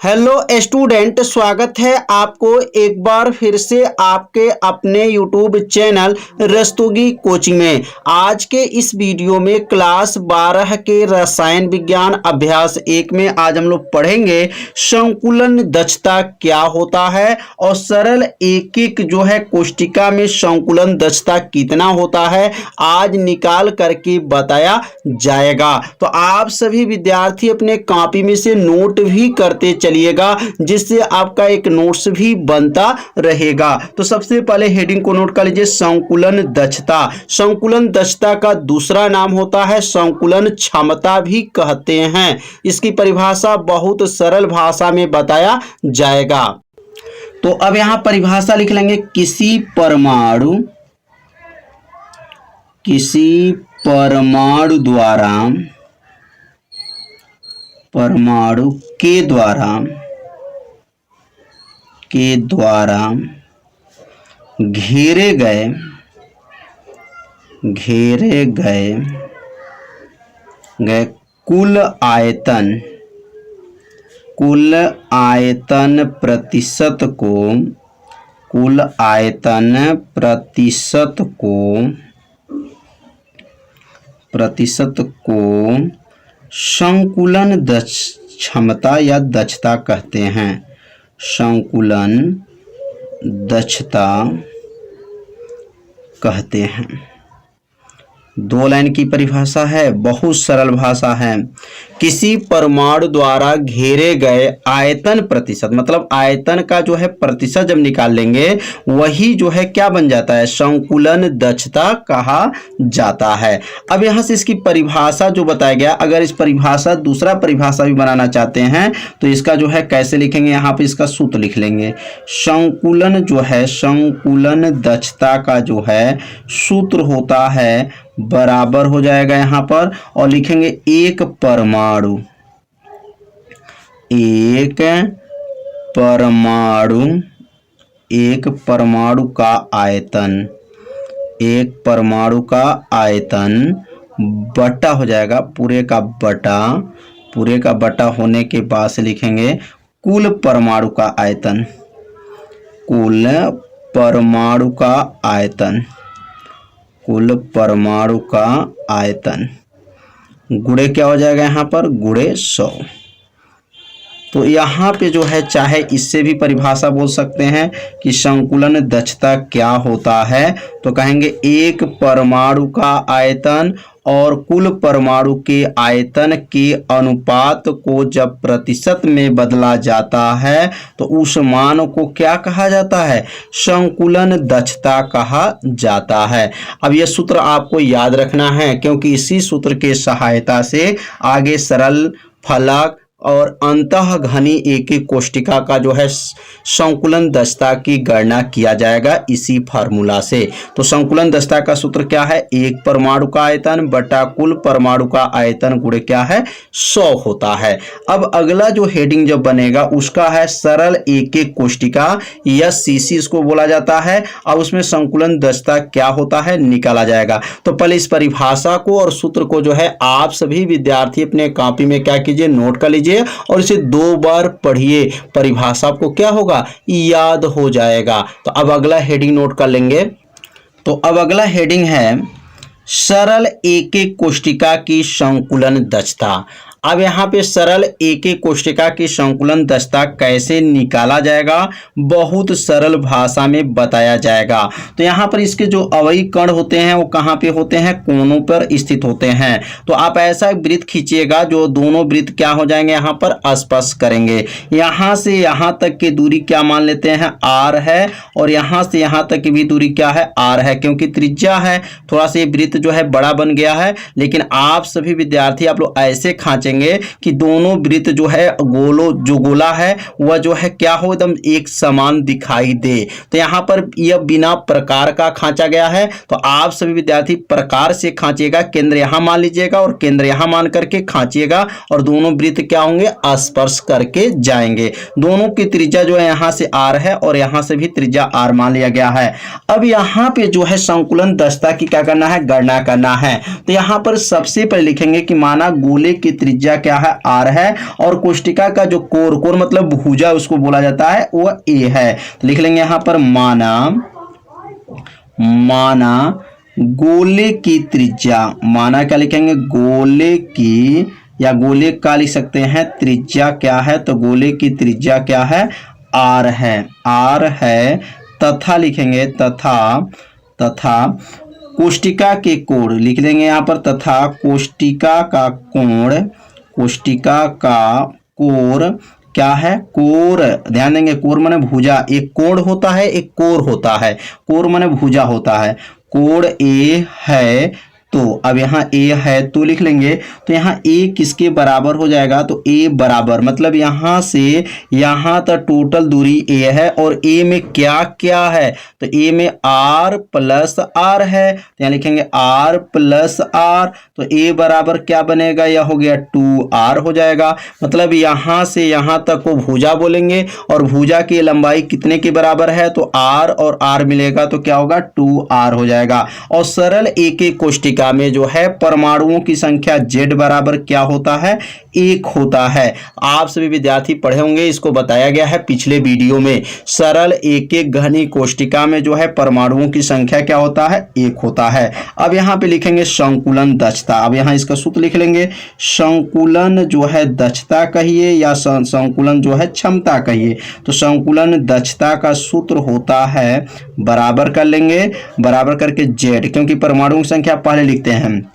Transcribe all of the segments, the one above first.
Hello student, स्वागत है आपको एक बार फिर से आपके अपने यूट्यूब चैनल रस्तोगी कोचिंग में। आज के इस वीडियो में क्लास 12 के रसायन विज्ञान अभ्यास 1 में आज हम लोग पढ़ेंगे संकुलन दक्षता क्या होता है और सरल एक एक जो है कोष्टिका में संकुलन दक्षता कितना होता है आज निकाल करके बताया जाएगा। तो आप सभी विद्यार्थी अपने कॉपी में से नोट भी करते चलिएगा, जिससे आपका एक नोट्स भी बनता रहेगा। तो सबसे पहले हेडिंग को नोट कर लीजिए, संकुलन दक्षता। संकुलन दक्षता का दूसरा नाम होता है संकुलन क्षमता भी कहते हैं। इसकी परिभाषा बहुत सरल भाषा में बताया जाएगा। तो अब यहां परिभाषा लिख लेंगे, किसी परमाणु के द्वारा घेरे गए कुल आयतन प्रतिशत को संकुलन क्षमता या दक्षता कहते हैं। संकुलन दक्षता कहते हैं। 2 लाइन की परिभाषा है, बहुत सरल भाषा है। किसी परमाणु द्वारा घेरे गए आयतन प्रतिशत, मतलब आयतन का जो है प्रतिशत जब निकाल लेंगे वही जो है क्या बन जाता है, संकुलन दक्षता कहा जाता है। अब यहां से इसकी परिभाषा जो बताया गया, अगर इस परिभाषा दूसरा परिभाषा भी बनाना चाहते हैं तो इसका जो है कैसे लिखेंगे, यहाँ पे इसका सूत्र लिख लेंगे। संकुलन जो है, संकुलन दक्षता का जो है सूत्र होता है बराबर हो जाएगा यहाँ पर, और लिखेंगे एक परमाणु का आयतन बटा हो जाएगा, पूरे का बटा होने के बाद से लिखेंगे कुल परमाणु का आयतन गुणे क्या हो जाएगा यहाँ पर, गुणे 100। तो यहाँ पे जो है चाहे इससे भी परिभाषा बोल सकते हैं कि संकुलन दक्षता क्या होता है, तो कहेंगे एक परमाणु का आयतन और कुल परमाणु के आयतन के अनुपात को जब प्रतिशत में बदला जाता है तो उस मान को क्या कहा जाता है, संकुलन दक्षता कहा जाता है। अब यह सूत्र आपको याद रखना है, क्योंकि इसी सूत्र के सहायता से आगे सरल, फलक और अंतः घनी एक एक कोष्टिका का जो है संकुलन दक्षता की गणना किया जाएगा इसी फार्मूला से। तो संकुलन दक्षता का सूत्र क्या है, एक परमाणु का आयतन बटा कुल परमाणु का आयतन गुणे क्या है, 100 होता है। अब अगला जो हेडिंग जब बनेगा उसका है सरल एक एक कोष्टिका, SCC इसको बोला जाता है। अब उसमें संकुलन दक्षता क्या होता है निकाला जाएगा। तो पहले इस परिभाषा को और सूत्र को जो है आप सभी विद्यार्थी अपने कॉपी में क्या कीजिए, नोट कर लीजिए और इसे 2 बार पढ़िए, परिभाषा आपको क्या होगा, याद हो जाएगा। तो अब अगला हेडिंग नोट कर लेंगे। तो अब अगला हेडिंग है सरल एक एक कोष्टिका की संकुलन दक्षता। अब यहाँ पे सरल एक एक कोष्टिका की संकुलन दक्षता कैसे निकाला जाएगा, बहुत सरल भाषा में बताया जाएगा। तो यहाँ पर इसके जो अवयवी कण होते हैं वो कहाँ पे होते हैं, कोनों पर स्थित होते हैं। तो आप ऐसा एक वृत्त खींचिएगा जो दोनों वृत्त क्या हो जाएंगे, यहाँ पर स्पर्श करेंगे। यहाँ से यहाँ तक की दूरी क्या मान लेते हैं, r है, और यहाँ से यहाँ तक की भी दूरी क्या है, r है। क्योंकि त्रिज्या है, थोड़ा सा ये वृत्त जो है बड़ा बन गया है, लेकिन आप सभी विद्यार्थी आप लोग ऐसे खांचेंगे कि दोनों वृत्त जो है गोला है वह जो है क्या हो, एकदम एक समान दिखाई दे। तो यहाँ पर यह बिना प्रकार का खांचा गया है, तो आप सभी विद्यार्थी प्रकार से खांचिएगा। केंद्र यहाँ मान लीजिएगा और केंद्र यहाँ मान करके खांचिएगा, और दोनों वृत्त क्या होंगे, स्पर्श करके जाएंगे। दोनों की त्रिज्या जो है यहाँ से r है और यहाँ से भी त्रिज्या r मान लिया गया है। अब यहाँ पे जो है संकुलन दक्षता की क्या करना है, गणना करना है। तो यहाँ पर सबसे पहले लिखेंगे कि माना गोले की त्रिज्या त्रिज्या क्या है, आर है, और कोष्टिका का जो कोर, कोर मतलब भुजा उसको बोला जाता है, वो ए है। तो लिख लेंगे यहाँ पर माना गोले की त्रिज्या, माना क्या लिखेंगे, गोले की, या गोले का लिख सकते हैं, त्रिज्या क्या है, तो गोले की त्रिज्या क्या है, आर है, तथा लिखेंगे तथा कोष्टिका के कोण लिख देंगे यहाँ पर, तथा कोष्टिका का कोण क्या है, कोर, ध्यान देंगे, कोर माने भुजा, एक कोण होता है, एक कोर होता है, कोर माने भुजा होता है, कोण ए है। तो अब यहाँ ए है तो लिख लेंगे, तो यहाँ ए किसके बराबर हो जाएगा, तो ए बराबर मतलब यहाँ से यहाँ तक टोटल दूरी ए है, और ए में क्या क्या है, तो ए में आर प्लस आर है, तो यहाँ लिखेंगे आर प्लस आर, तो ए बराबर क्या बनेगा, यह हो गया 2r हो जाएगा। मतलब यहाँ से यहाँ तक को भुजा बोलेंगे, और भुजा की लंबाई कितने के बराबर है, तो r और r मिलेगा तो क्या होगा, 2r हो जाएगा। और सरल एक एक कोष्टिका में जो है परमाणुओं की संख्या Z बराबर क्या होता है, 1 होता है। आप सभी विद्यार्थी पढ़े होंगे, इसको बताया गया है पिछले वीडियो में। सरल एक एक घनी कोष्टिका में जो है परमाणुओं की संख्या क्या होता है, 1 होता है। अब यहाँ पे लिखेंगे संकुलन दक्षता। अब यहाँ इसका सूत्र लिख लेंगे, संकुलन जो है दक्षता कहिए या संकुलन जो है क्षमता कहिए, तो संकुलन दक्षता का सूत्र होता है, बराबर कर लेंगे, बराबर करके Z, क्योंकि परमाणुओं की संख्या पहले लिखते हैं,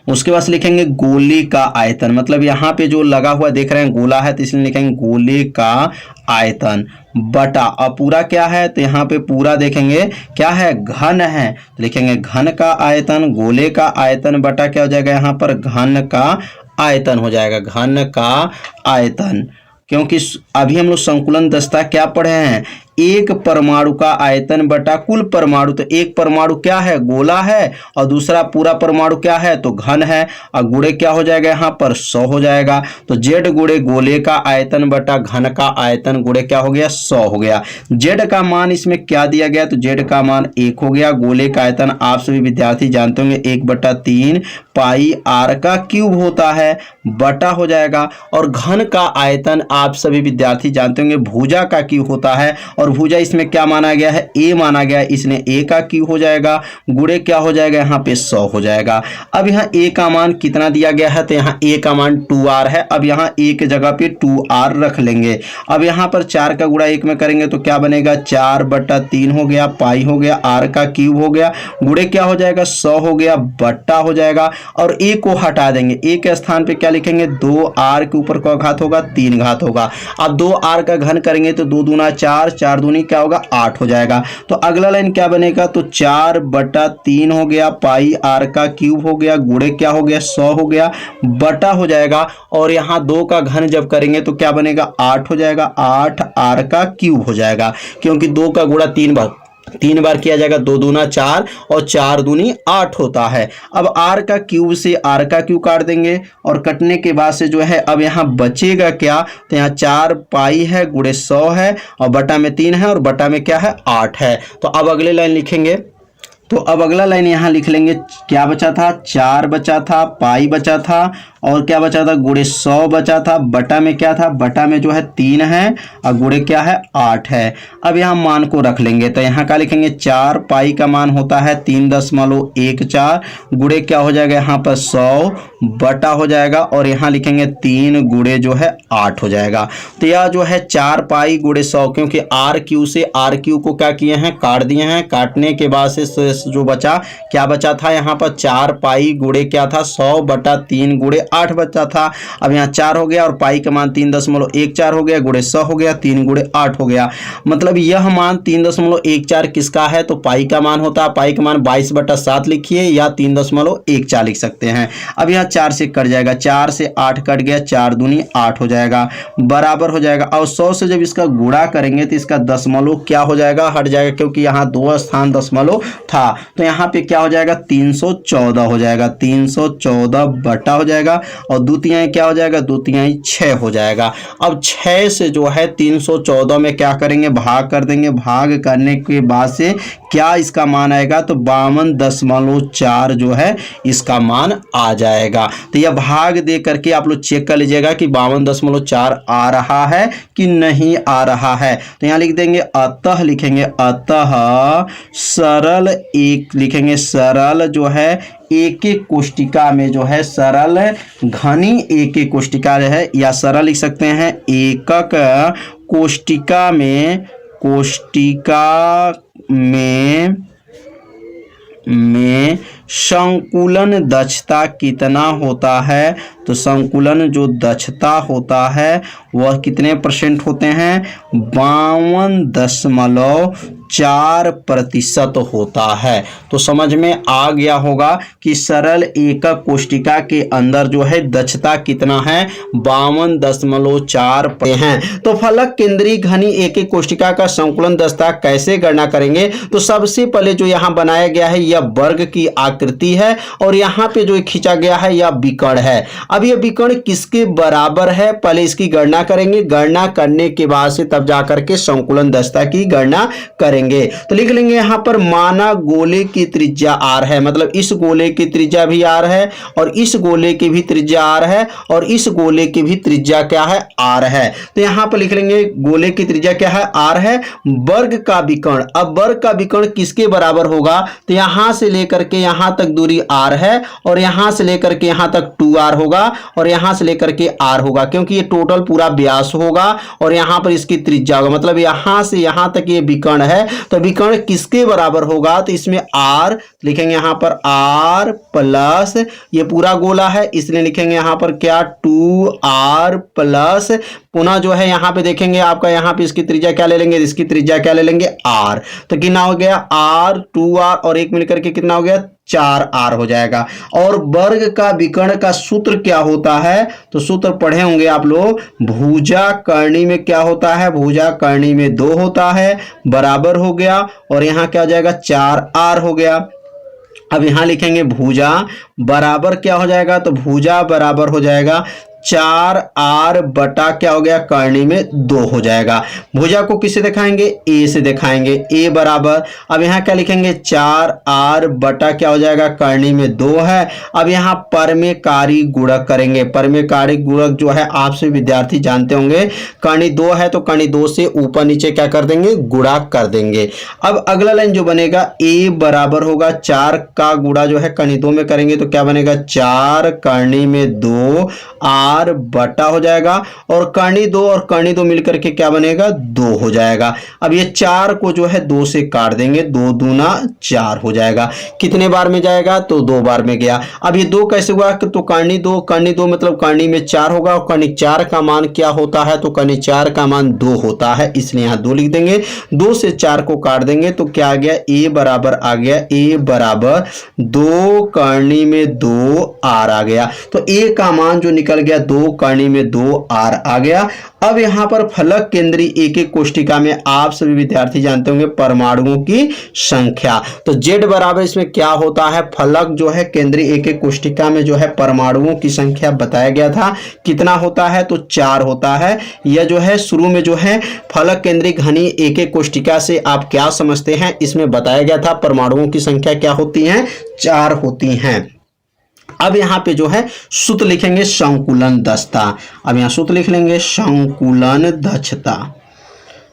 उसके बाद लिखेंगे गोले का आयतन, मतलब यहाँ पे जो लगा हुआ देख रहे हैं गोला है, तो इसलिए लिखेंगे गोले का आयतन बटा, अब पूरा क्या है, तो यहाँ पे पूरा देखेंगे क्या है, घन है, तो लिखेंगे घन का आयतन, गोले का आयतन बटा क्या हो जाएगा, यहाँ पर घन का आयतन हो जाएगा, घन का आयतन। क्योंकि अभी हम लोग संकुलन दक्षता क्या पढ़े हैं, एक परमाणु का आयतन बटा कुल परमाणु, तो एक परमाणु क्या है, गोला है, और दूसरा पूरा परमाणु क्या है, तो घन है, और गुणे क्या हो जाएगा, यहाँ पर 100 हो जाएगा। तो Z गुणे गोले का आयतन बटा घन का आयतन गुणे क्या हो गया, 100 हो गया। Z का मान इसमें क्या दिया गया, तो Z का मान 1 हो गया। गोले का आयतन आप सभी विद्यार्थी जानते होंगे 1/3 पाई r का क्यूब होता है, बटा हो जाएगा। और घन का आयतन आप सभी विद्यार्थी जानते होंगे भुजा का क्यूब होता है, और भुजा इसमें क्या माना गया है, a माना गया है, इसलिए a का क्यूब हो जाएगा, गुणे क्या हो जाएगा, यहाँ पे 100 हो जाएगा। अब यहाँ a का मान कितना दिया गया है, तो यहाँ a का मान 2r है। अब यहाँ a की जगह पे 2r रख लेंगे। अब यहाँ पर 4 का गुणा 1 में करेंगे तो क्या बनेगा, 4/3 हो गया, पाई हो गया, r का क्यूब हो गया, गुणे क्या हो जाएगा, 100 हो गया, बट्टा हो जाएगा। और a को हटा देंगे, a के स्थान पे क्या लिखेंगे, 2r के ऊपर का घात होगा, 3 घात होगा। अब 2r का घन करेंगे तो 2 दूना 4, 4 दूनी क्या होगा, 8 हो जाएगा। तो अगला लाइन क्या बनेगा, तो 4/3 हो गया, पाई r का क्यूब हो गया, गुणे क्या हो गया, 100 हो गया, बटा हो जाएगा। और यहाँ 2 का घन जब करेंगे तो क्या बनेगा, 8 हो जाएगा, 8r का क्यूब हो जाएगा, क्योंकि 2 का गुणा 3 बार किया जाएगा, 2 दूना 4 और 4 दूनी 8 होता है। अब r का क्यूब से r का क्यूब काट देंगे, और कटने के बाद से जो है अब यहाँ बचेगा क्या, तो यहाँ 4 पाई है, गुणे 100 है, और बटा में 3 है, और बटा में क्या है, 8 है। तो अब अगले लाइन लिखेंगे, तो अब अगला लाइन यहाँ लिख लेंगे, क्या बचा था, 4 बचा था, पाई बचा था, और क्या बचा था, गुणे 100 बचा था, बटा में क्या था, बटा में जो है 3 है, और गुणे क्या है, 8 है। अब यहाँ मान को रख लेंगे, तो यहाँ क्या लिखेंगे, 4 पाई का मान होता है 3.14, गुणे क्या हो जाएगा, यहाँ पर 100 बटा हो जाएगा, और यहाँ लिखेंगे 3 गुणे जो है 8 हो जाएगा। तो यह जो है 4 पाई गुणे 100, क्योंकि आर क्यू से आर क्यू को क्या किए हैं, काट दिए हैं। काटने के बाद से जो बचा, क्या बचा था, यहाँ पर 4 पाई गुणे क्या था, 100/3 गुणे 8 बचा था। अब यहाँ 4 हो गया, और पाई का मान 3.14 हो गया, गुणे 100 हो गया, 3 गुणे 8 हो गया। मतलब यह मान 3.14 किसका है, तो पाई का मान होता है। पाई का मान 22/7 लिखिए, या 3.14 लिख सकते हैं। अब यहाँ 4 से कट जाएगा, 4 से 8 कट गया, 4 दूनी 8 हो जाएगा, बराबर हो जाएगा। और 100 से जब इसका गुणा करेंगे तो इसका दशमलव क्या हो जाएगा, हट जाएगा, क्योंकि यहाँ 2 स्थान दशमलव था। तो यहाँ पे क्या हो जाएगा, 314 हो जाएगा, 314 बटा हो जाएगा, और 2 तिहाई क्या हो जाएगा, 2 तिहाई 6 हो जाएगा। अब 6 से जो है 314 में क्या करेंगे, भाग कर देंगे। भाग करने के बाद से क्या इसका मान आएगा, तो 52.4 जो है इसका मान आ जाएगा। तो यह भाग दे करके आप लोग चेक कर लीजिएगा कि 52.4 आ रहा है कि नहीं आ रहा है। तो यहाँ लिख देंगे अतः, लिखेंगे अतः सरल एक, लिखेंगे सरल जो है एक एक कोष्टिका में जो है सरल घनी एक एक कोष्टिका है, या सरल लिख सकते हैं एकक कोष्टिका में संकुलन दक्षता कितना होता है। तो संकुलन जो दक्षता होता है वह कितने % होते हैं, 52.4% होता है। तो समझ में आ गया होगा कि सरल एकक कोष्टिका के अंदर जो है दक्षता कितना है, 52.4 हैं। तो फलक केंद्रीय घनी एक एक कोष्टिका का संकुलन दक्षता कैसे गणना करेंगे। तो सबसे पहले जो यहाँ बनाया गया है यह वर्ग की आकृति है, और यहाँ पे जो खींचा गया है यह विकर्ण है। अब यह विकर्ण किसके बराबर है, पहले इसकी गणना करेंगे। गणना करने के बाद से तब जाकर के संकुलन दक्षता की गणना करेंगे। तो लिख लेंगे यहाँ पर माना गोले की त्रिज्या r है, मतलब इस गोले की त्रिज्या भी r है, और इस गोले की भी त्रिज्या r है, और इस गोले की भी त्रिज्या क्या है, r है। तो यहाँ पर लिख लेंगे गोले की त्रिज्या क्या है, r है। वर्ग का विकर्ण, अब वर्ग का विकर्ण किसके बराबर होगा, तो यहां से लेकर के यहां तक दूरी r है, और यहां से लेकर के यहां तक 2r होगा, और यहां से लेकर के r होगा, क्योंकि ये टोटल पूरा व्यास होगा, और यहां पर इसकी त्रिज्या होगा, मतलब यहां से यहां तक ये विकर्ण है। तो विकर्ण किसके बराबर होगा, तो इसमें r लिखेंगे यहां पर r प्लस ये पूरा गोला है, इसलिए लिखेंगे यहां पर क्या, 2r प्लस पुनः जो है यहाँ पे देखेंगे आपका, यहाँ पे इसकी त्रिज्या क्या ले लेंगे, इसकी त्रिज्या क्या ले लेंगे, r। तो कितना हो गया, r 2r और एक मिलकर के कितना हो गया, 4r हो जाएगा। और वर्ग का विकर्ण का सूत्र क्या होता है, तो सूत्र पढ़े होंगे आप लोग, भुजा कर्णी में क्या होता है, भुजा कर्णी में 2 होता है, बराबर हो गया, और यहाँ क्या हो जाएगा, 4r हो गया। अब यहाँ लिखेंगे भुजा बराबर क्या हो जाएगा, तो भुजा बराबर हो जाएगा 4r बटा क्या हो गया, कर्णी में 2 हो जाएगा। भुजा को किससे दिखाएंगे, a से दिखाएंगे, a बराबर, अब यहाँ क्या लिखेंगे, 4r बटा क्या हो जाएगा, कर्णी में 2 है। अब यहाँ परमेकारी गुणक करेंगे, परमेकारी गुणक जो है आपसे विद्यार्थी जानते होंगे, कर्णी 2 है तो कर्णी 2 से ऊपर नीचे क्या कर देंगे, गुणा कर देंगे। अब अगला लाइन जो बनेगा, a बराबर होगा 4 का गुणा जो है कर्णी 2 में करेंगे तो क्या बनेगा, 4 कर्णी में 2 r बटा हो जाएगा, और कर्णी 2 और कर्णी 2 मिलकर के क्या बनेगा, 2 हो जाएगा। अब ये 4 को जो है 2 से काट देंगे, 2 दूना 4 हो जाएगा। कितने बार में जाएगा, तो 2 बार में गया। अब ये 2 कैसे हुआ, तो कर्णी 2 मतलब कर्णी में 4 होगा, और कर्णी 4 का मान क्या होता है, तो कर्णी 4 का मान 2 होता है, इसलिए यहाँ 2 लिख देंगे। 2 से 4 को काट देंगे तो क्या आ गया, a बराबर आ गया, a बराबर 2 कर्णी में 2 r आ गया। तो a का मान जो निकल गया 2 कर्णी में 2 r आ गया। अब यहाँ पर फलक केंद्रीय एक एक कोष्टिका में आप सभी विद्यार्थी जानते होंगे परमाणुओं की संख्या। तो z बराबर इसमें क्या होता है, फलक जो है केंद्रीय एक एक कोष्टिका में जो है परमाणुओं की संख्या बताया गया था, कितना होता है, तो 4 होता है। यह जो है शुरू में जो है फलक केंद्रीय घनी एक एक कोष्टिका से आप क्या समझते हैं, इसमें बताया गया था परमाणुओं की संख्या क्या होती है, 4 होती हैं। अब यहाँ पे जो है सूत्र लिखेंगे संकुलन दक्षता। अब यहाँ सूत्र लिख लेंगे संकुलन दक्षता।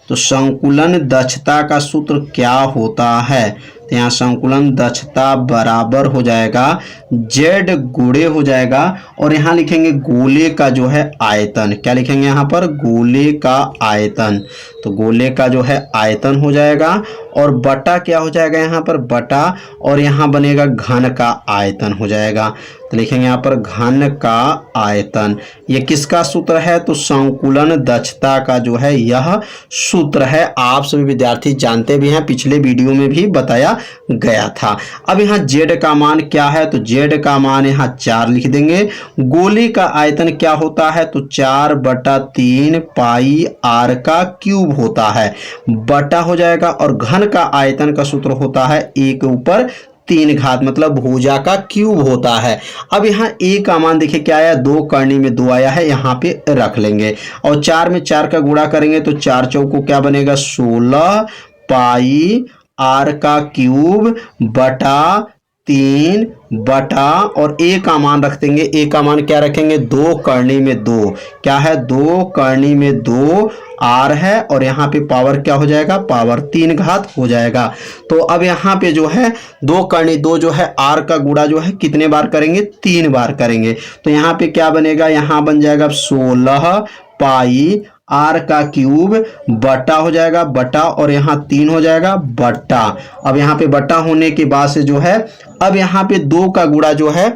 तो संकुलन दक्षता का सूत्र क्या होता है, तो यहाँ संकुलन दक्षता बराबर हो जाएगा z गुणे हो जाएगा, और यहाँ लिखेंगे गोले का जो है आयतन, क्या लिखेंगे यहाँ पर, गोले का आयतन। तो गोले का जो है आयतन हो जाएगा, और बटा क्या हो जाएगा यहाँ पर, बटा, और यहाँ बनेगा घन का आयतन हो जाएगा। तो लिखेंगे यहाँ पर घन का आयतन। ये किसका सूत्र है, तो संकुलन दक्षता का जो है यह सूत्र है, आप सभी विद्यार्थी जानते भी हैं, पिछले वीडियो में भी बताया गया था। अब यहाँ z का मान क्या है, तो z का मान यहाँ 4 लिख देंगे। गोले का आयतन क्या होता है, तो 4/3 पाई r का क्यूब होता है, बटा हो जाएगा, और घन का आयतन का सूत्र होता है 1 ऊपर 3 घात, मतलब भुजा का क्यूब होता है। अब यहाँ a का मान देखिए क्या आया, 2 करनी में 2 आया है, यहाँ पे रख लेंगे। और 4 में 4 का गुणा करेंगे तो 4 चौको क्या बनेगा, 16 पाई r का क्यूब बटा 3 बटा, और a का मान रख देंगे, a का मान क्या रखेंगे, 2 करनी में 2, क्या है 2 करनी में 2 r है, और यहाँ पे पावर क्या हो जाएगा, पावर 3 घात हो जाएगा। तो अब यहाँ पे जो है 2 करनी 2 जो है r का गुणा जो है कितने बार करेंगे, 3 बार करेंगे। तो यहाँ पे क्या बनेगा, यहाँ बन जाएगा 16 पाई r का क्यूब बटा हो जाएगा बटा, और यहाँ 3 हो जाएगा बटा। अब यहाँ पे बटा होने के बाद से जो है, अब यहाँ पे 2 का गुणा जो है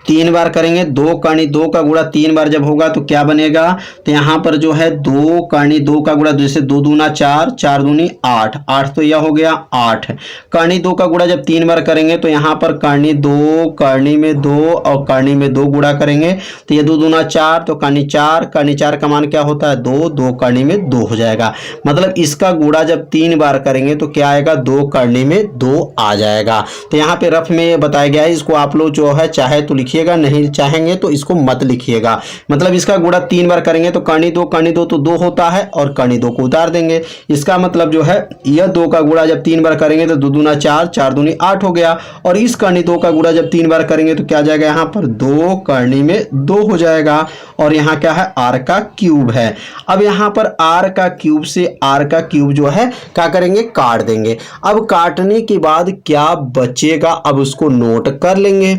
3 बार करेंगे। 2 करनी 2 का गुणा 3 बार जब होगा तो क्या बनेगा, तो यहाँ पर जो है 2 करनी 2 का गुणा, जैसे 2 दूना 4, 4 दूनी 8, 8 तो यह हो गया 8। करनी 2 का गुणा जब 3 बार करेंगे तो यहाँ पर करनी 2 करनी में 2 और करनी में 2 गुणा करेंगे तो ये 2 दूना 4, तो करनी 4 का मान क्या होता है 2, 2 करनी में 2 हो जाएगा। मतलब इसका गुणा जब 3 बार करेंगे तो क्या आएगा, 2 करनी में 2 आ जाएगा। तो यहाँ पे रफ में ये बताया गया है, इसको आप लोग जो है चाहे तो लिखिएगा, नहीं चाहेंगे तो इसको मत लिखिएगा। मतलब इसका गुणा 3 बार करेंगे तो करनी 2 तो 2 होता है, और करनी 2 को उतार देंगे। इसका मतलब जो है यह 2 का गुणा जब 3 बार करेंगे तो 2 दूना 4, 4 दूनी 8 हो गया, और इस करनी 2 का गुणा जब 3 बार करेंगे तो क्या आ जाएगा, यहाँ पर 2 करनी में 2 हो जाएगा, और यहाँ क्या है r का क्यूब है। अब यहाँ पर r का क्यूब से r का क्यूब जो है क्या करेंगे, काट देंगे। अब काटने के बाद क्या बचेगा, अब उसको नोट कर लेंगे।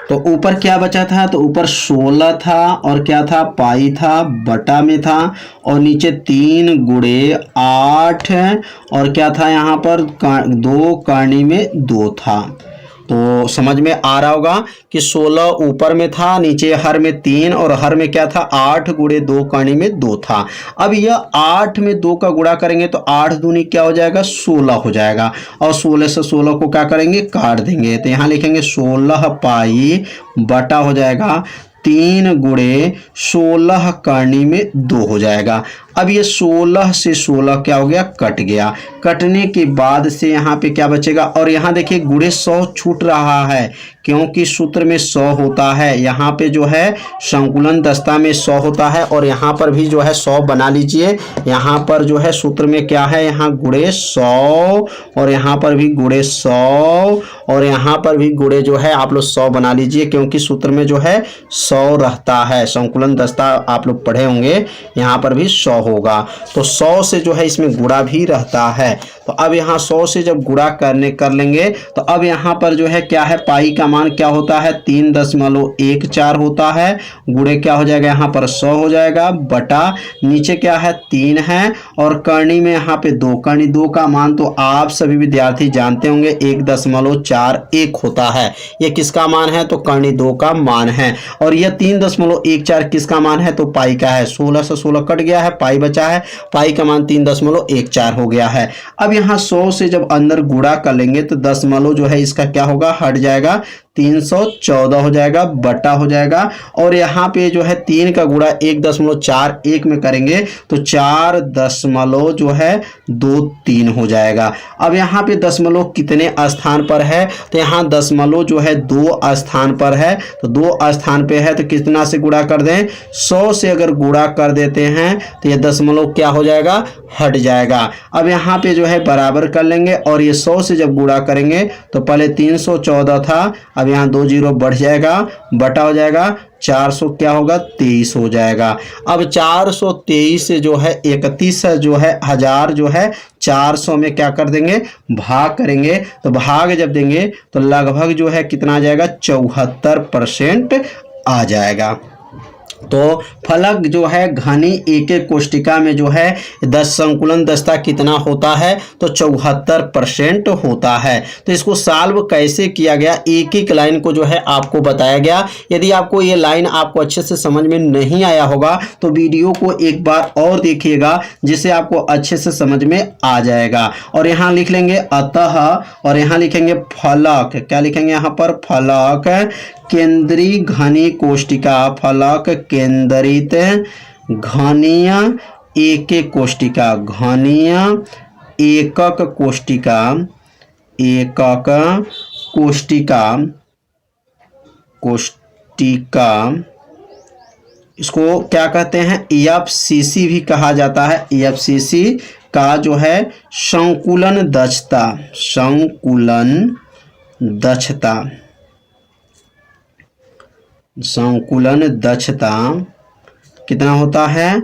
तो ऊपर क्या बचा था, तो ऊपर 16 था, और क्या था, पाई था, बटा में था, और नीचे 3 गुणे 8, और क्या था यहाँ पर 2 करनी में 2 था। तो समझ में आ रहा होगा कि 16 ऊपर में था, नीचे हर में 3, और हर में क्या था 8 गुणे 2 करनी में 2 था। अब यह 8 में 2 का गुणा करेंगे तो 8 दूनी क्या हो जाएगा, 16 हो जाएगा, और 16 से 16 को क्या करेंगे, काट देंगे। तो यहाँ लिखेंगे 16 पाई बटा हो जाएगा 3 गुणे 16 करनी में 2 हो जाएगा। अब ये 16 से 16 क्या हो गया, कट गया। कटने के बाद से यहाँ पे क्या बचेगा, और यहाँ देखिए गुणे 100 छूट रहा है क्योंकि सूत्र में 100 होता है। यहाँ पे जो है संकुलन दस्ता में 100 होता है, और यहाँ पर भी जो है 100 बना लीजिए। यहाँ पर जो है सूत्र में क्या है, यहाँ गुणे 100, और यहाँ पर भी गुणे 100, और यहाँ पर भी गुणे जो है आप लोग 100 बना लीजिए, क्योंकि सूत्र में जो है 100 रहता है। संकुलन दस्ता आप लोग पढ़े होंगे, यहाँ पर भी 100 होगा। तो 100 से जो है इसमें गुणा भी रहता है। तो अब यहाँ 100 से जब गुणा कर लेंगे तो अब यहाँ पर जो है क्या है, पाई का मान क्या होता है, 3.14 होता है, गुणे क्या हो जाएगा, यहाँ पर 100 हो जाएगा, बटा नीचे क्या है 3 है, और करनी में यहाँ पे 2, करनी 2 का मान तो आप सभी विद्यार्थी जानते होंगे 1.41 होता है। ये किसका मान है, तो करनी 2 का मान है। और यह 3.14 किसका मान है, तो पाई का है। 16 से 16 कट गया है, पाई बचा है, पाई का मान 3.14 हो गया है। अब यहाँ 100 से जब अंदर गुणा कर लेंगे तो दशमलव जो है इसका क्या होगा, हट जाएगा, 314 हो जाएगा, बटा हो जाएगा, और यहाँ पे जो है 3 का गुणा 1.41 में करेंगे तो 4 जो है 23 हो जाएगा। अब यहाँ पे दशमलव कितने स्थान पर है, तो यहाँ दशमलव जो है 2 स्थान पर है, तो 2 स्थान पे है तो कितना से गुणा कर दें, 100 से अगर गुणा कर देते हैं तो ये दशमलव क्या हो जाएगा, हट जाएगा। अब यहाँ पे जो है बराबर कर लेंगे, और ये 100 से जब गुणा करेंगे तो पहले 314 था, अब यहाँ 2 जीरो बढ़ जाएगा, बटा हो जाएगा, 400 क्या होगा, 23 हो जाएगा। अब 423 से जो है 31 जो है हजार जो है 400 में क्या कर देंगे, भाग करेंगे। तो भाग जब देंगे तो लगभग जो है कितना आ जाएगा, 74% आ जाएगा। तो फलक जो है घनी एक एक कोष्टिका में जो है 10 संकुलन दस्ता कितना होता है, तो 74% होता है। तो इसको सॉल्व कैसे किया गया, एक एक लाइन को जो है आपको बताया गया। यदि आपको ये लाइन आपको अच्छे से समझ में नहीं आया होगा तो वीडियो को एक बार और देखिएगा, जिससे आपको अच्छे से समझ में आ जाएगा। और यहाँ लिख लेंगे अतः, और यहाँ लिखेंगे फलक, क्या लिखेंगे यहाँ पर, फलक केंद्रीय घनी कोष्टिका, फलक केंद्रित घनीय एक कोष्टिका, घनीय एकक कोष्टिका, एकक कोष्टिका इसको क्या कहते हैं, EFCC भी कहा जाता है। EFCC का जो है संकुलन दक्षता कितना होता है,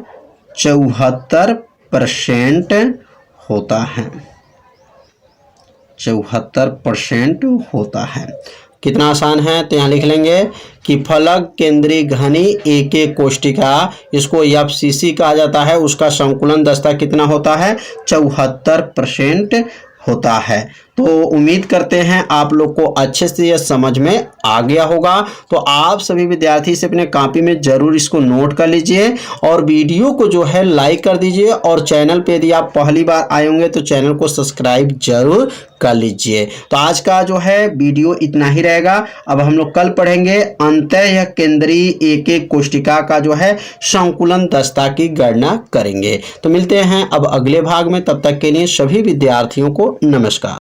74% होता है, 74% होता है। कितना आसान है, तो यहाँ लिख लेंगे कि फलक केंद्रीय घनी एक कोष्टिका, इसको EFCC कहा जाता है, उसका संकुलन दक्षता कितना होता है, 74% होता है। तो उम्मीद करते हैं आप लोग को अच्छे से यह समझ में आ गया होगा। तो आप सभी विद्यार्थी से अपने कॉपी में जरूर इसको नोट कर लीजिए और वीडियो को जो है लाइक कर दीजिए, और चैनल पे यदि आप पहली बार आए होंगे तो चैनल को सब्सक्राइब जरूर कर लीजिए। तो आज का जो है वीडियो इतना ही रहेगा। अब हम लोग कल पढ़ेंगे अंतः केंद्रीय एक कोष्टिका का जो है संकुलन दक्षता की गणना करेंगे। तो मिलते हैं अब अगले भाग में, तब तक के लिए सभी विद्यार्थियों को नमस्कार।